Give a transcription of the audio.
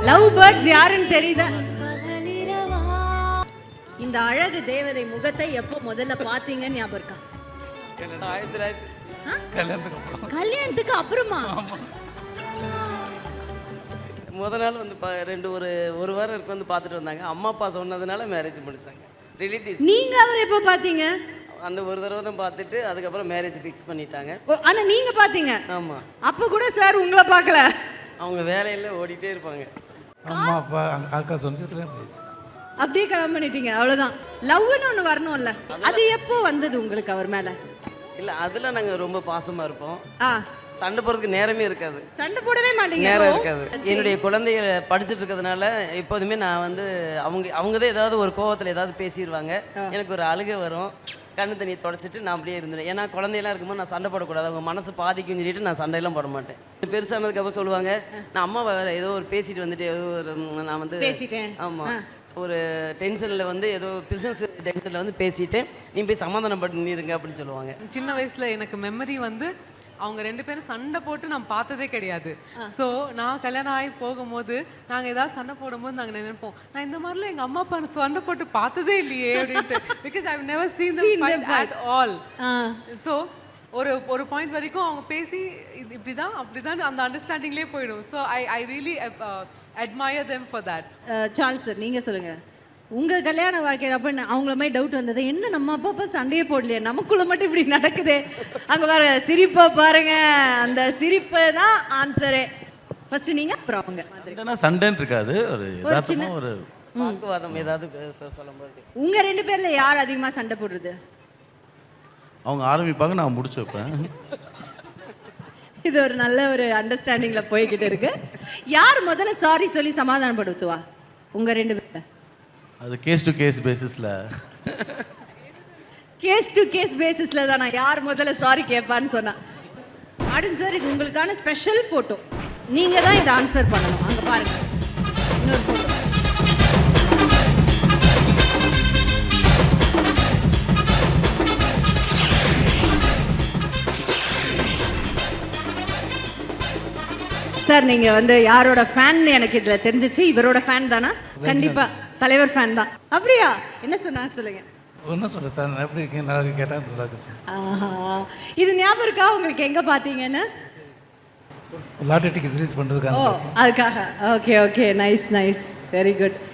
Love birds யாருன்னு தெரியுதா? இந்த அழகு தேவதை முகத்தை எப்போ முதல்ல பாத்தீங்கன்னு ஞாபகம் இருக்கா? கல்யாணத்துக்கு அப்புறமா? முத நாள் வந்து ஒரு வாரம் இருக்கு வந்து பார்த்துட்டு வந்தாங்க. அம்மா அப்பா சொன்னதுனால மேரேஜ் முடிச்சாங்க. ரிலேட்டிவ்ஸ். நீங்க அவரை எப்போ பாத்தீங்க? அந்த ஒரு தடவை தான் பார்த்துட்டு அதுக்கப்புறம் மேரேஜ் ஃபிக்ஸ் பண்ணிட்டாங்க. ஆனா நீங்க பாத்தீங்க? ஆமா. அப்ப கூட சார் உங்களை பார்க்கல? அவங்க வேலையில ஓடிட்டே இருப்பாங்க. அம்மா அப்பா அக்கா சொன்னதுல அப்படியே கல்யாணம் பண்ணிட்டீங்க, அவ்வளவுதான். லவ்னு ஒன்று வரணும்ல, அது எப்போ வந்தது உங்களுக்கு அவர் மேல? இல்ல அதுல நாங்க ரொம்ப பாசமா இருப்போம். சண்டை போறதுக்கு நேரமே இருக்காது. சண்டை போடவே மாட்டீங்க? நேரம் இருக்காது. என்னுடைய குழந்தைய படிச்சுட்டு இருக்கிறதுனால எப்போதுமே நான் வந்து அவங்க தான் ஏதாவது ஒரு கோவத்தில் ஏதாவது பேசிடுவாங்க. எனக்கு ஒரு அழுகை வரும். கண்ணு தண்ணியை தொடச்சிட்டு நான் அப்படியே இருந்துடுவேன். ஏன்னா குழந்தையெல்லாம் இருக்கும்போது நான் சண்டை போடக்கூடாது, அவங்க மனசு பாதிக்குன்னு சொல்லிட்டு நான் சண்டையெல்லாம் போட மாட்டேன். பெருசானதுக்கப்புறம் சொல்லுவாங்க, நான் அம்மா ஏதோ ஒரு பேசிட்டு வந்துட்டு ஏதோ ஒரு நான் வந்து பேசிட்டேன். ஆமாம், ஒரு டென்ஷனில் வந்து ஏதோ பிஸ்னஸ் டென்ஷனில் வந்து பேசிட்டு நீ போய் சமாதானம் பண்ணிருங்க அப்படின்னு சொல்லுவாங்க. சின்ன வயசில் எனக்கு மெமரி வந்து அவங்க 2 பேரும் சண்டை போட்டு நான் பார்த்ததே கிடையாது. ஸோ நான் கல்யாணம் ஆகி போகும்போது நாங்கள் ஏதாவது சண்டை போடும்போது நாங்கள் நினைப்போம், நான் இந்த மாதிரிலாம் எங்கள் அம்மா அப்பா சண்டை போட்டு பார்த்ததே இல்லையே அப்படின்ட்டு. Because I never seen them at all. So ஒரு பாயிண்ட் வரைக்கும் அவங்க பேசி இப்படிதான் அப்படிதான் அந்த அண்டர்ஸ்டாண்டிங்லேயே போயிடும். So I really admire them for that. Charles sir, நீங்கள் சொல்லுங்கள். உங்கள் கல்யாண வாழ்க்கையில் அப்போ அவங்கள மாதிரி டவுட் வந்தது, என்ன நம்ம அப்பா அப்பா சண்டையே போடலையே, நமக்குள்ள மட்டும் இப்படி நடக்குது? அங்கே பாருங்க, சிரிப்பை பாருங்க, அந்த சிரிப்பு தான் ஆன்சரே. ஃபர்ஸ்ட் நீங்கள், அப்புறம் அவங்க. சண்டைன்னு இருக்காது, ஒரு யதார்த்தமா ஒரு வாக்குவாதம் ஏதாவது சொல்லும்போது. உங்கள் 2 பேரில் யார் அதிகமாக சண்டை போடுறது? அவங்க ஆரம்பிப்பாங்க, நான் முடிச்சு வைப்பேன். இது ஒரு நல்ல ஒரு அண்டர்ஸ்டாண்டிங்கில் போய்கிட்டு இருக்கு. யார் முதல்ல சாரி சொல்லி சமாதானப்படுத்துவா உங்கள் 2 பேரில்? அது கேஸ் டு கேஸ் பேசிஸில். கேஸ் டு கேஸ் பேசிஸில் தானா யார் முதல்ல சாரி கேட்பான்னு சொன்னா? ஆடன் சார், இது உங்களுக்கான ஸ்பெஷல் ஃபோட்டோ, நீங்கள் தான் இதை ஆன்சர் பண்ணணும். அங்கே பாருங்கள், இன்னொரு ஃபோட்டோ. சார், நீங்கள் வந்து யாரோட ஃபேன் எனக்கு இதில் தெரிஞ்சிச்சு. இவரோட ஃபேன் தானா? கண்டிப்பாக தலைவர் ஃபேன் தான். அப்படியா? என்ன சொன்னா சொல்லுங்க. ஒன்றும் சொல்ல, எப்படி இருக்கீங்க, நல்லா கேட்டால் நல்லா இருக்கு. ஆஹா, இது ஞாபகம் இருக்கா உங்களுக்கு எங்கே பார்த்தீங்கன்னு? லாட்டரி டிக்கெட் ரிலீஸ் பண்ணுறதுக்காக. ஓ, அதுக்காக. Okay okay, nice nice, very good.